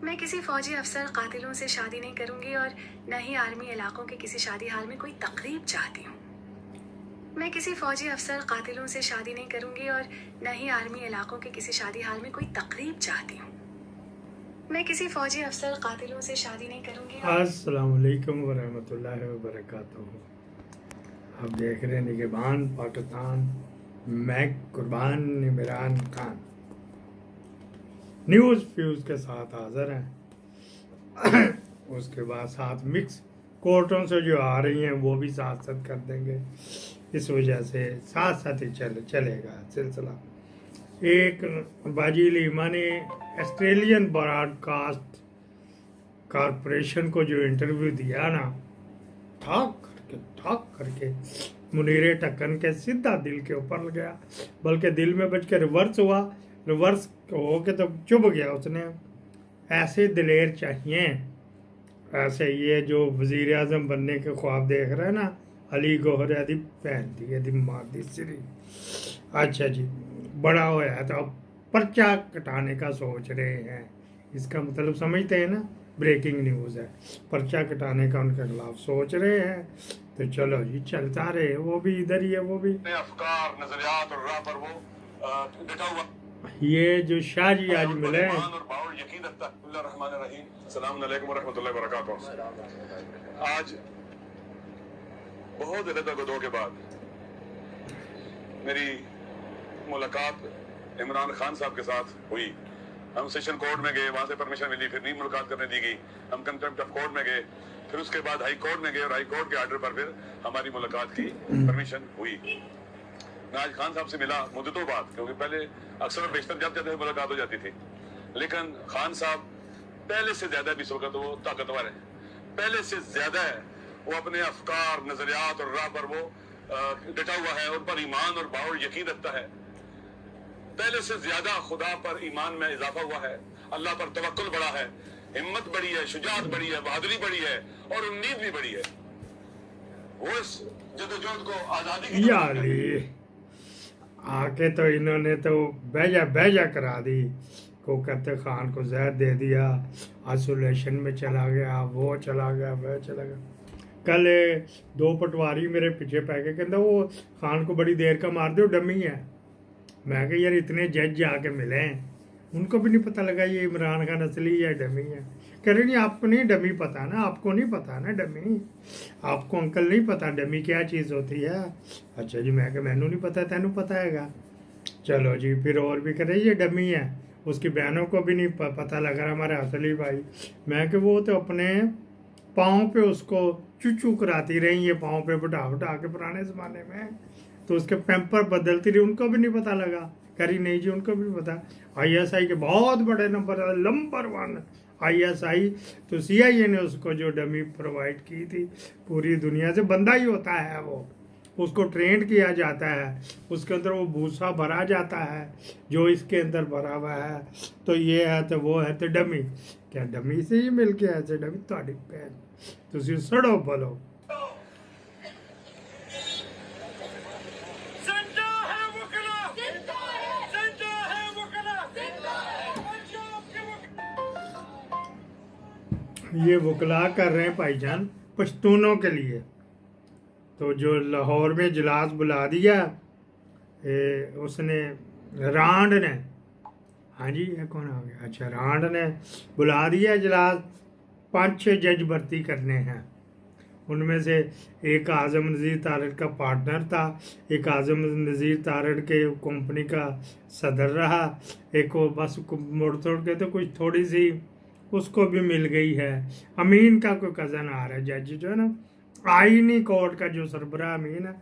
मैं किसी फौजी अफसर कातिलों से शादी नहीं करूंगी और न ही आर्मी इलाकों के किसी शादी हाल में कोई तकरीब चाहती हूँ। मैं किसी फौजी अफसर कातिलों से शादी नहीं करूंगी और न ही आर्मी इलाकों के किसी शादी हाल में कोई तकरीब चाहती हूँ। मैं किसी फौजी अफसर कातिलों से शादी नहीं करूंगी। अस्सलाम वालेकुम वरहमतुल्लाहि वबरकातुहू। आप देख रहे हैं निगहबान पाकिस्तान, मैं कुर्बान इमरान खान न्यूज़ फ्यूज़ के साथ हाज़िर हैं। उसके बाद साथ मिक्स कोर्टों से जो आ रही हैं वो भी साथ साथ कर देंगे। इस वजह से साथ साथ ही चलेगा सिलसिला। एक बाजी लीमा ने ऑस्ट्रेलियन ब्रॉडकास्ट कॉरपोरेशन को जो इंटरव्यू दिया ना, ठाक करके मुनीर टक्कन के सीधा दिल के ऊपर गया, बल्कि दिल में बच के रिवर्स हो के तो चुभ गया उसने। ऐसे दिलेर चाहिए, ऐसे ये जो वज़ीर आज़म बनने के ख्वाब देख रहे हैं ना, अली गौहर यदि पहन दी यदि मार दी सिरी। अच्छा जी, बड़ा होया है तो अब पर्चा कटाने का सोच रहे हैं। इसका मतलब समझते हैं ना, ब्रेकिंग न्यूज़ है, पर्चा कटाने का उनके खिलाफ सोच रहे हैं। तो चलो जी, चलता रहे, वो भी इधर ही है, वो भी अफकार नजरियात और राह पर वो डटा हुआ। ये जो शाह जी आज मिले हैं, आज बहुत रद्द के बाद मेरी मुलाकात इमरान खान साहब के साथ हुई। हम सेशन कोर्ट में गए, वहां से परमिशन मिली, फिर नहीं मुलाकात करने दी गई। हम कंटेम्प्ट ऑफ कोर्ट में गए, फिर उसके बाद हाई कोर्ट में गए और हाई कोर्ट के आर्डर पर फिर हमारी मुलाकात की परमिशन हुई। मैं आज खान साहब से मिला मुद्दतों बाद, क्योंकि पहले अक्सर बेशतर जब जाते मुलाकात हो जाती थी, लेकिन खान साहब पहले से ज्यादा भी इस वक्त वो ताकतवर है, पहले से ज्यादा है। वो अपने अफकार नजरियात और राह पर वो डटा हुआ है, उन पर ईमान और बाउल यकीन रखता है। पहले से ज्यादा खुदा पर ईमान में इजाफा हुआ है, अल्लाह पर तवक्कुल बढ़ा है, हिम्मत बढ़ी है, शुजाअत बढ़ी है, बहादुरी बढ़ी है और उम्मीद भी बढ़ी है। वो इस जदोजहद को आजादी की आके तो इन्होंने तो बेजा करा दी। को कहते खान को जहर दे दिया, आइसोलेशन में चला गया, वो चला गया, वह चला गया। कल दो पटवारी मेरे पीछे पै गए, कहते वो खान को बड़ी देर का मार दो, डमी है। मैं कहा यार, इतने जज आके मिले हैं, उनको भी नहीं पता लगा ये इमरान खान असली है डमी है। कह रहे नहीं, आपको नहीं डमी पता ना, आपको नहीं पता ना डमी, आपको अंकल नहीं पता डमी क्या चीज़ होती है। अच्छा जी, मैं मैनू नहीं पता, तेनू पता हैगा। चलो जी, फिर और भी कह रहे ये डमी है, उसकी बहनों को भी नहीं पता लग रहा हमारे असली भाई। मैं कि वो तो अपने पाँव पे उसको चूचू कराती रही, ये पाँव पे बिठा के पुराने ज़माने में, तो उसके पैम्पर बदलती रही, उनको भी नहीं पता लगा। करी नहीं जी, उनको भी पता। आईएसआई के बहुत बड़े नंबर 1 आईएसआई, तो सीआईए ने उसको जो डमी प्रोवाइड की थी, पूरी दुनिया से बंदा ही होता है वो, उसको ट्रेंड किया जाता है, उसके अंदर वो भूसा भरा जाता है जो इसके अंदर भरा हुआ है। तो ये है तो वो है तो डमी, क्या डमी से ही मिल के ऐसे डमी थोड़ी पैन तुम सड़ो बोलो। ये वकला कर रहे हैं भाईजान पश्तूनों के लिए। तो जो लाहौर में इजलास बुला दिया उसने, रांड ने, हाँ जी ये कौन आ गया, अच्छा रांड ने बुला दिया इजलास। 5-6 जज भर्ती करने हैं, उनमें से एक आज़म नज़ीर तारड़ का पार्टनर था, एक आज़म नज़ीर तारड़ के कंपनी का सदर रहा, एक को बस मोड़ तोड़ के तो कुछ थोड़ी सी उसको भी मिल गई है। अमीन का कोई कज़न आ रहा है जज, जो है ना आईनी कोर्ट का जो सरबराह अमीन है,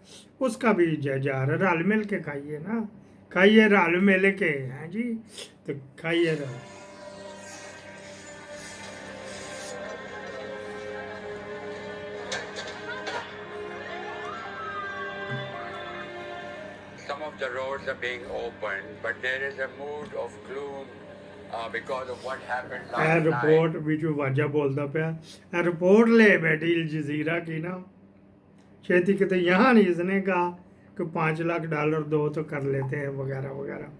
उसका भी जज आ रहा है। रल मिल के खाइए ना, खाइए रल मिल के, हैं जी, तो खाइए रहा। Some of the roads are being opened, but there is a mood of gloom because of what happened last night. Report बीच में वाजा बोलता पाया, रिपोर्ट ले बैठी अल जजीरा की ना, छेती के तो यहाँ नहीं इसने कहा कि $5 लाख दो तो कर लेते हैं वगैरह वगैरह।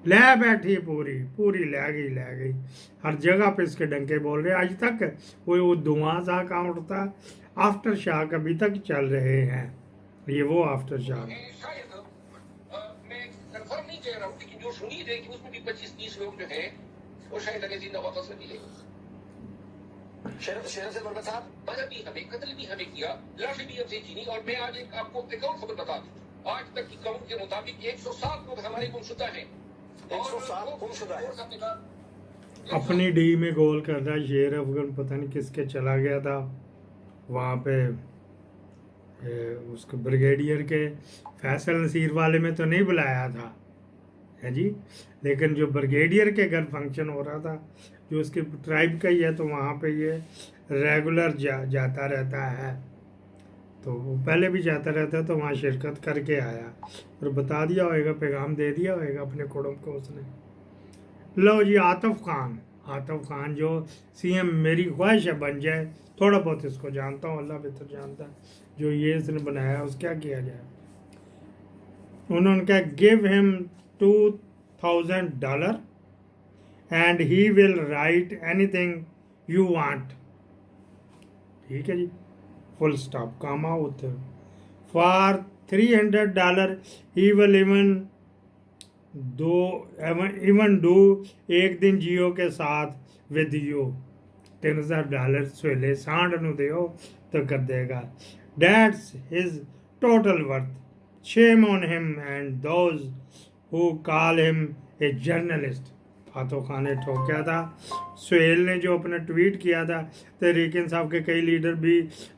ले बैठी पूरी पूरी ले गई हर जगह पे इसके डंके बोल रहे आज तक वो धुआं सा कहाँ उठता आफ्टर शॉक अभी तक चल रहे हैं ये वो आफ्टर शॉक शायद मैं कंफर्म नहीं कह रहा हूँ लेकिन जो उम्मीद है कि उसमें भी 25-30 लोग जो हैं वो शायद अगर जिंदा वापस में मिले शेर से बरकत साहब मदद भी हमें कत्ल भी हमें किया लाशें भी हमसे छीनी और मैं आज एक आपको एक और खबर बता दूं आज तक की काउंट के मुताबिक 107 लोग हमारे गुमशुदा हैं 107 गुमशुदा है अपनी डी में गोल कर रहा है शेर अफगान पता नहीं किसके चला गया था वहाँ पे उसको ब्रिगेडियर के फैसल नसीर वाले में तो नहीं बुलाया था है जी लेकिन जो ब्रिगेडियर के घर फंक्शन हो रहा था जो उसके ट्राइब का ही है तो वहाँ पे ये रेगुलर जाता रहता है तो वो पहले भी जाता रहता है तो वहाँ शिरकत करके आया और बता दिया होएगा पैगाम दे दिया होएगा अपने कुड़म को उसने लो जी आतिफ खान जो सीएम मेरी ख्वाहिश है बन जाए थोड़ा बहुत इसको जानता हूँ अल्लाह बेहतर जानता है जो ये इसने बनाया उस क्या किया जाए उन्होंने कहा give him $2,000 and he will write anything you want ठीक है जी फुल स्टॉप काम out for $300 he will even do एक दिन जियो के साथ विद यू $3,000 सवेले सांड ਨੂੰ ਦਿਓ तो कर देगा that's his total worth shame on him and those who call him a journalist फातो Khan ने ठोका था सुहेल ने जो अपना ट्वीट किया था तहरीक इंसाफ के कई लीडर भी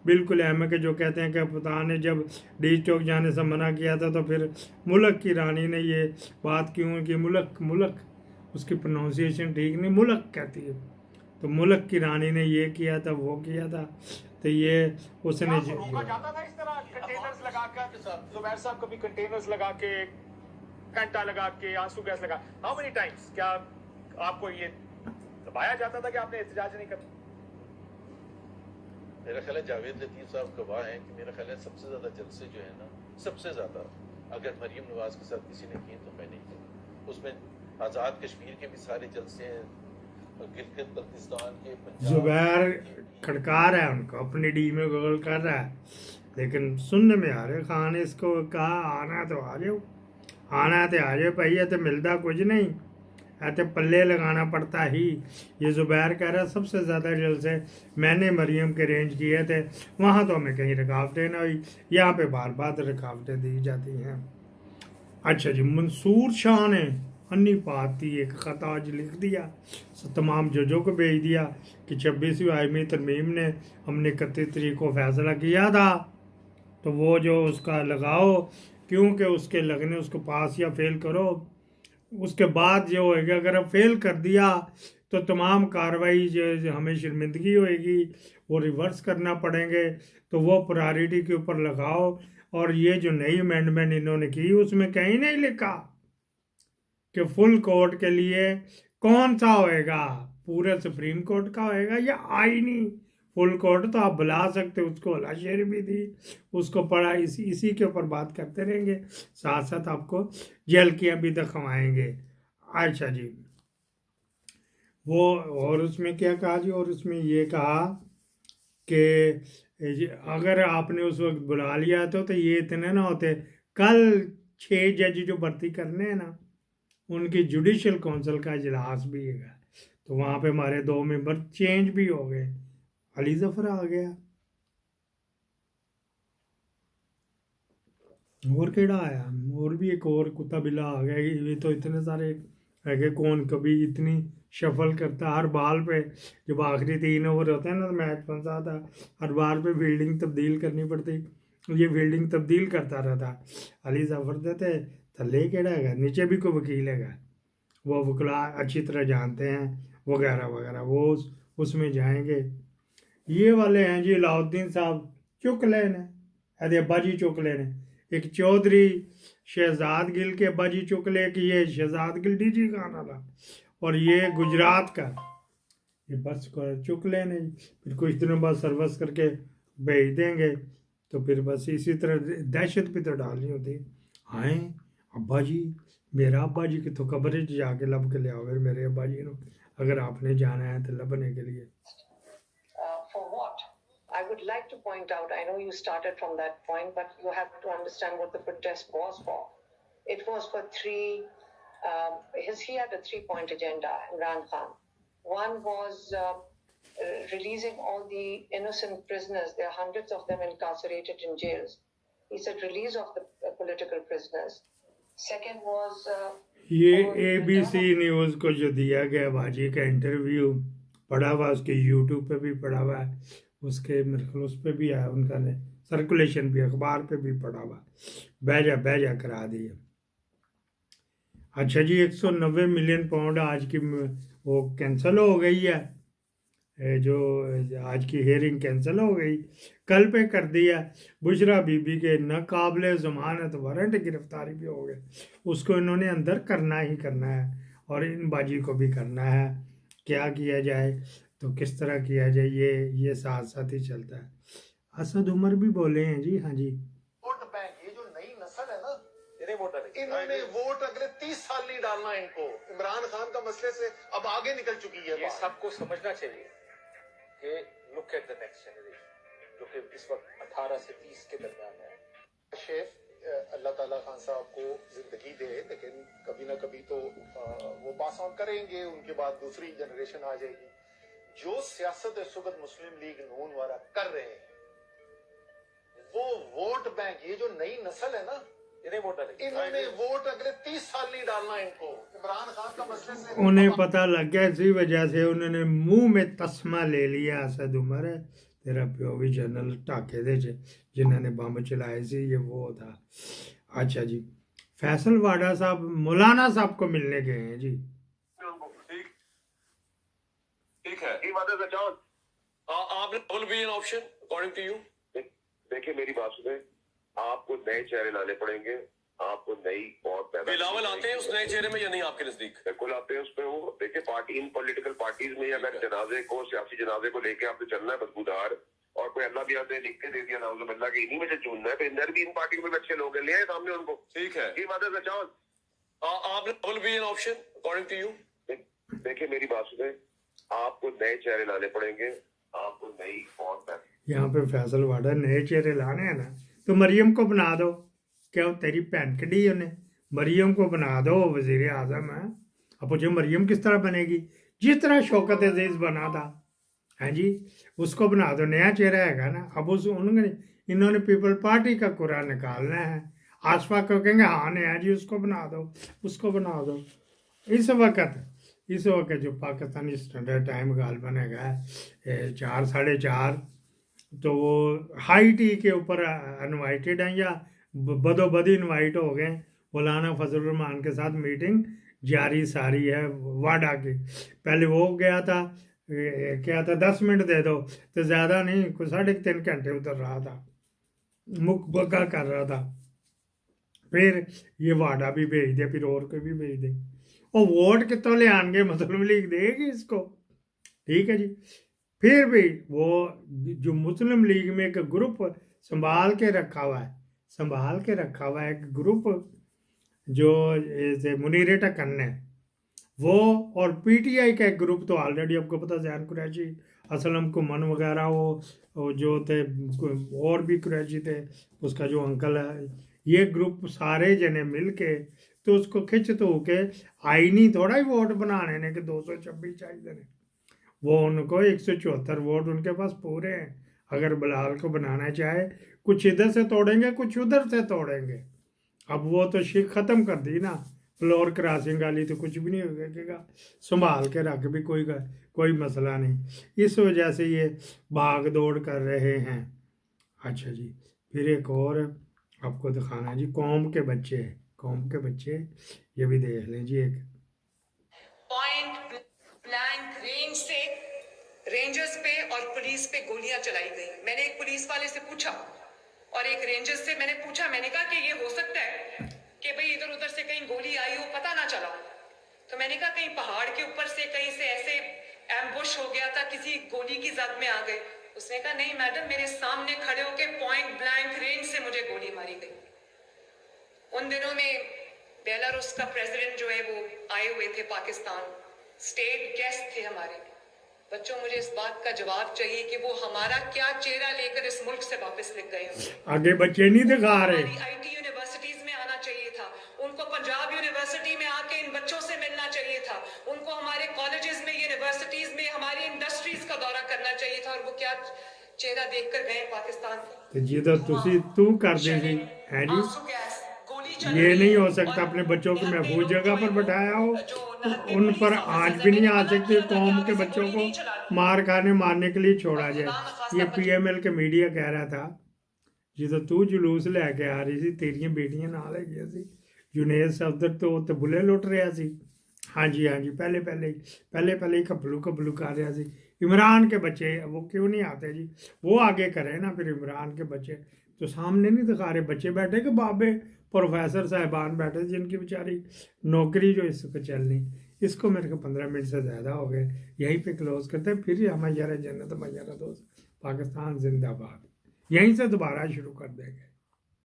बिल्कुल अहम है कि जो कहते हैं कि पता ने जब डी चौक जाने से मना किया था तो फिर मुल्क की रानी ने ये बात क्यों कि मुल्क उसकी प्रोनाउंसिएशन ठीक नहीं मुल्क कहती है तो मुल्क की रानी ने ये किया था वो किया था तो ये उसने रोका जाता था इस तरह कंटेनर्स लगा कर जुबैर साहब कभी कंटेनर्स लगा के घंटा लगा के आंसू गैस लगा हाउ मेनी टाइम्स क्या आपको ये दबाया जाता था कि आपने एहतजाज नहीं करना मेरा ख्याल है जावेद लतीफ साहब गवाह हैं कि मेरा ख्याल है सबसे ज़्यादा जलसे जो है ना सबसे ज़्यादा अगर मरीम नवाज के साथ किसी ने किए तो मैंने किया उसमें आज़ाद कश्मीर के भी सारे जलसे हैं गिलगित बल्तिस्तान के जुबैर खड़का रहा है उनको अपनी डी में गूगल कर रहा है लेकिन सुनने में आ रहे खान ने इसको कहा आना तो आ जाओ भाई ये तो मिलता कुछ नहीं तो पल्ले लगाना पड़ता ही ये जुबैर कह रहा है सबसे ज़्यादा जलसे मैंने मरियम के अरेंज किए थे वहाँ तो हमें कहीं रुकावटें ना हुई यहाँ पे बार बार रुकावटें दी जाती हैं अच्छा जी मंसूर शाह ने अन्नी पाती एक ख़त आज लिख दिया तमाम जजों को भेज दिया कि 26वीं आइमी तरमीम ने हमने 31 तारीख को फैसला किया था तो वो जो उसका लगाओ क्योंकि उसके लगने उसको पास या फेल करो उसके बाद जो होएगा अगर अब फेल कर दिया तो तमाम कार्रवाई जो हमें शर्मिंदगी होएगी वो रिवर्स करना पड़ेंगे तो वो प्रायोरिटी के ऊपर लगाओ और ये जो नई अमेंडमेंट इन्होंने की उसमें कहीं नहीं लिखा कि फुल कोर्ट के लिए कौन सा होएगा पूरे सुप्रीम कोर्ट का होएगा या आईनी फुल कोर्ट तो आप बुला सकते उसको हलाशेर भी थी उसको पढ़ा इसी के ऊपर बात करते रहेंगे साथ साथ आपको झलकियाँ भी दिखवाएंगे अच्छा जी वो और उसमें क्या कहा जी और उसमें ये कहा कि अगर आपने उस वक्त बुला लिया तो ये इतने ना होते कल 6 जज जो भर्ती करने हैं ना उनकी जुडिशल काउंसिल का इजलास भी है तो वहाँ पे हमारे 2 मेंबर चेंज भी हो गए अली जफर आ गया और केड़ा आया और भी एक और कुत्ता बिल्ला आ गया ये तो इतने सारे है कि कौन कभी इतनी शफल करता हर बाल पे जब आखिरी 3 ओवर होते हैं ना तो मैच फंसा था हर बाल पे फील्डिंग तब्दील करनी पड़ती ये फील्डिंग तब्दील करता रहता अली जफर देते थले केड़ा है नीचे भी कोई वकील है वो वकला अच्छी तरह जानते हैं वगैरह वगैरह वो उसमें जाएंगे ये वाले हैं जी अलाउद्दीन साहब चुक लेने अरे अब्बा जी चुक लेने एक चौधरी शहजाद गिल के अब्बा जी चुक ले कि ये शहजाद गिल डीजी खाना था और ये गुजरात का ये बस चुक लेने फिर कुछ दिनों बाद सर्विस करके भेज देंगे तो फिर बस इसी तरह दहशत भी तो डालनी होती आए अब्बा जी मेरा अब्बा जी की तो कब्र च जाके लब के लियाओ फिर मेरे अब्बा जी नु अगर आपने जाना है तो लभने के लिए For what? I would like to point out, I know you started from that point, but you have to understand what the protest was for. It was for he had a 3-point agenda, Imran Khan. One was releasing all the innocent prisoners. There are hundreds of them incarcerated in jails. He said release of the political prisoners. Second was ये on return ABC of news को जो दिया गया बाजी का interview पड़ा हुआ उसके यूट्यूब पे भी पड़ा हुआ है उसके मेरे ख्याल उस पे भी आया उनका ने सर्कुलेशन भी अखबार पे भी पड़ा हुआ बैजा करा दिया। अच्छा जी 190 मिलियन पाउंड आज की वो कैंसिल हो गई है जो आज की हेयरिंग कैंसिल हो गई कल पे कर दिया। बुशरा बीबी के नाकाबिले ज़मानत वारंट गिरफ्तारी भी हो गए उसको इन्होंने अंदर करना ही करना है और इन बाजी को भी करना है। क्या किया जाए तो किस तरह किया जाए ये साथ साथ ही चलता है। असद उमर भी बोले हैं जी। हाँ जी वोट बैंक, ये जो नई नस्ल है ना, इन्होंने वोट अगले 30 साल नहीं डालना इनको। इमरान खान का मसले से अब आगे निकल चुकी है ये बात। सबको समझना चाहिए कि look at the next generation जो कि इस वक्त 18 से 30 के दरमियान है। शेफ अल्लाह ताला खान साहब को जिंदगी दे, लेकिन कभी ना कभी तो वो पास ऑन करेंगे, उनके बाद दूसरी जनरेशन आ जाएगी। जो सियासत इस वक्त मुस्लिम लीग नून वाला कर रहे हैं वो वोट बैंक, ये जो नई नस्ल है ना, इन्होंने वोट अगले 30 साल नहीं डालना इनको। इमरान खान का मसले से उन्हें पता लग गया इसी वजह से उन्होंने मुंह में तस्मा ले लिया। असद उमर है तेरा प्यो भी जनरल टाके दे जिन्होंने बम चलाए सी ये वो था। अच्छा जी फैसल वाडा साहब मौलाना साहब को मिलने गए हैं जी। ठीक है आपने will be an option according to you? देखिए मेरी बात सुने आपको नए चेहरे लाने पड़ेंगे आपको नई और पैदा बिलावल आते हैं उस नए चेहरे में या नहीं आपके नजदीक? बिल्कुल आते हैं उसमें वो देखिए पार्टी इन पॉलिटिकल पार्टीज में अगर जनाजे को सियासी जनाजे को लेके आपने चलना है बदबूदार और कोई अल्लाह भी आते लिख के दे दिया नाउजुबिल्लाह कि इन्हीं में से चुनना है तो इधर भी इन पार्टी में अच्छे लोग हैं ले आए सामने उनको। ठीक है ये बात है सचान आपने will be an option according to you? देखिए मेरी बात सुने आपको नए चेहरे लाने पड़ेंगे आपको नई और पैदा यहाँ पे फैसल वाडा नए चेहरे लाने हैं ना तो मरियम को बना दो। क्या तेरी भैन कड़ी उन्हें मरियम को बना दो वजीर आजम है। अब पूछो मरियम किस तरह बनेगी जिस तरह शौकत अजीज बना था है जी उसको बना दो नया चेहरा है ना। अब इन्होंने पीपल पार्टी का कुरा निकालना है। आसफा को कहेंगे हाँ नया जी उसको बना दो। इस वक्त जो पाकिस्तानी स्टैंडर्ड टाइम गालबन है 4 साढ़े 4 तो वो हाई टी के ऊपर इनवाइटेड हैं या बदोबदी इनवाइट हो गए। मौलाना फजल रहमान के साथ मीटिंग जारी सारी है वाडा की। पहले वो गया था क्या था 10 मिनट दे दो तो ज़्यादा नहीं कुछ 3.5 घंटे उतर रहा था मुख बका कर रहा था। फिर ये वाडा भी भेज दे फिर और कोई भी भेज दे और वोट कितों ले आएंगे मुस्लिम लीग देगी इसको। ठीक है जी फिर भी वो जो मुस्लिम लीग में एक ग्रुप संभाल के रखा हुआ है एक ग्रुप जो मुनीर ढक्कन है वो और पीटीआई का एक ग्रुप तो ऑलरेडी आपको पता जैन कुरैशी असलम कुमन वगैरह वो जो थे और भी कुरैशी थे उसका जो अंकल है ये ग्रुप सारे जने मिल के तो उसको खिंच तो के आईनी थोड़ा ही वोट बनाने ने कि 226 चाहिए ने वो उनको 174 वोट उनके पास पूरे हैं। अगर बिलाल को बनाना चाहे कुछ इधर से तोड़ेंगे कुछ उधर से तोड़ेंगे। अब वो तो शिक ख़त्म कर दी ना फ्लोर क्रॉसिंग वाली तो कुछ भी नहीं होगा संभाल के रख भी कोई मसला नहीं। इस वजह से ये भाग दौड़ कर रहे हैं। अच्छा जी फिर एक और आपको दिखाना है जी कौम के बच्चे ये भी देख लें जी। एक पॉइंट ब्लैंक रेंज से रेंजर्स पे और पुलिस पे गोलियां चलाई गई। मैंने एक पुलिस वाले से पूछा और एक रेंजर्स से मैंने पूछा, मैंने कहा कि ये हो सकता है कि भाई इधर उधर से कहीं गोली आई हो पता ना चला। तो मैंने कहा कहीं पहाड़ के ऊपर से कहीं से ऐसे एम्बुश हो गया था किसी गोली की जद में आ गए। उसने कहा नहीं मैडम मेरे सामने खड़े होके पॉइंट ब्लैंक रेंज से मुझे गोली मारी गई। उन दिनों में बेलारूस का प्रेसिडेंट जो है वो आए हुए थे पाकिस्तान, स्टेट गेस्ट थे हमारे। बच्चों, मुझे इस बात का जवाब चाहिए कि वो हमारा क्या चेहरा लेकर इस मुल्क से वापस लिख गए होंगे। आगे बच्चे नहीं दिखा रहे। आईटी यूनिवर्सिटीज में आना चाहिए था, उनको पंजाब यूनिवर्सिटी में आके इन बच्चों से मिलना चाहिए था, उनको हमारे कॉलेजेस में, यूनिवर्सिटीज में, हमारी इंडस्ट्रीज का दौरा करना चाहिए था, और वो क्या चेहरा देखकर गए पाकिस्तान। ਤੇ ਜਦੋਂ ਤੁਸੀਂ तू ਕਰਦੇ ਸੀ है जी, ये नहीं हो सकता अपने बच्चों को महफूज जगह पर बैठाया हो, उन पर आँच भी नहीं आ सकती, कौम के बच्चों को मार खाने मारने के लिए छोड़ा जाए। ये PML के मीडिया कह रहा था ਜਦੋਂ ਤੂੰ ਜਲੂਸ ਲੈ ਕੇ ਆ ਰਹੀ ਸੀ, ਤੇਰੀਆਂ ਬੇਟੀਆਂ ਨਾਲ ਹੈਗੀਆਂ ਸੀ, ਜੁਨੇਦ ਸਫਦਰ ਤੋਂ ਤੇ ਬੁੱਲੇ ਲੁੱਟ ਰਿਹਾ ਸੀ। ਹਾਂਜੀ ਹਾਂਜੀ, पहले ही कबलू कर रहा सी। इमरान के बच्चे वो क्यों नहीं आते जी, वो आगे करें ना। फिर इमरान के बच्चे तो सामने नहीं दिखा रहे, बच्चे बैठे कि बाबे प्रोफेसर साहिबान बैठे जिनकी बेचारी नौकरी जो इस पर चलनी। इसको मेरे को 15 मिनट से ज़्यादा हो गए, यहीं पे क्लोज करते हैं। फिर हमारा जन्नत मैारा दोस्त, पाकिस्तान जिंदाबाद, यहीं से दोबारा शुरू कर देंगे।